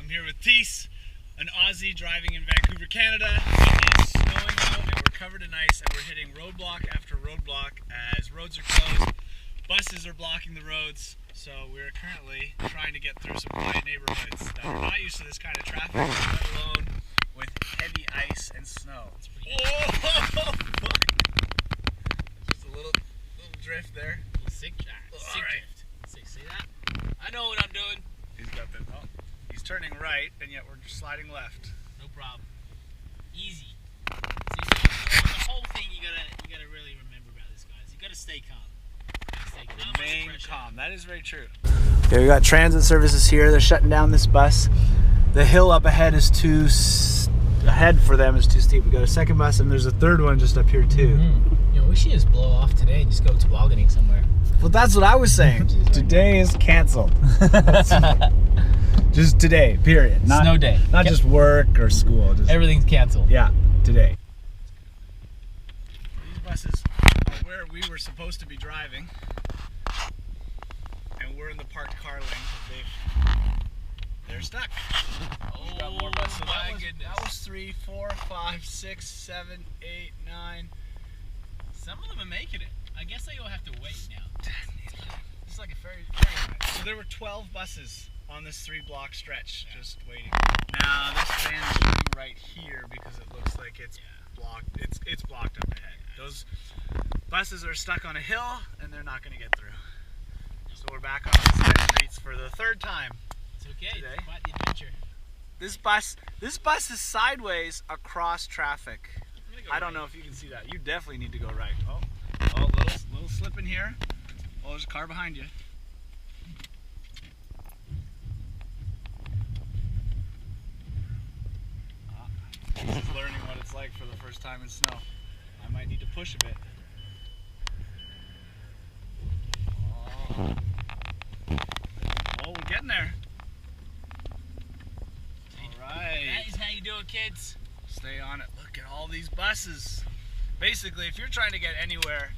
I'm here with Thies, an Aussie driving in Vancouver, Canada. It is snowing out and we're covered in ice and we're hitting roadblock after roadblock as roads are closed, buses are blocking the roads. So we're currently trying to get through some quiet neighborhoods that are not used to this kind of traffic, let alone with heavy ice and snow. Whoa! Just a little drift there. Sick drift. See that? I know what I'm doing. He's got the. Oh, he's turning right, and yet we're just sliding left. No problem. Easy. See, the whole thing you gotta really remember about this, guys. You gotta stay calm. Remain calm. That is very true. Okay, we got transit services here. They're shutting down this bus. The hill up ahead is too ahead for them is too steep. We got a second bus, and there's a third one just up here too. You know, we should just blow off today and just go tobogganing somewhere. Well, that's what I was saying. Today is canceled. Just today, period. Not, Snow day. Not just work or school. Just, everything's canceled. Yeah, today. These buses are where we were supposed to be driving, and we're in the parked car lane. They're stuck. Oh, got more buses. So my goodness. That was 3, 4, 5, 6, 7, 8, 9. Some of them are making it. I guess they all have to wait now. It's like a ferry ride. So there were 12 buses on this 3-block stretch just waiting. Now this van is showing right here because it looks like it's blocked. It's blocked up ahead. Those buses are stuck on a hill and they're not going to get through. So we're back on the side streets for the third time. It's okay. Today. It's quite the adventure. This bus is sideways across traffic. I don't know if you can see that. You definitely need to go right. Oh, little slip in here. Oh, there's a car behind you. This is learning what it's like for the first time in snow. I might need to push a bit. Oh, we're getting there. Alright. That is how you do it, kids. Stay on it. Look at all these buses. Basically, if you're trying to get anywhere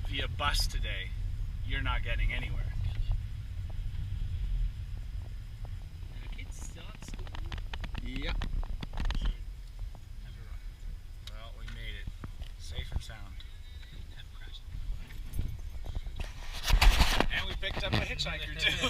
via bus today, you're not getting anywhere. Are the kids still at school? Yep. Well, we made it. Safe and sound. Have crashed. And we picked up a hitchhiker too.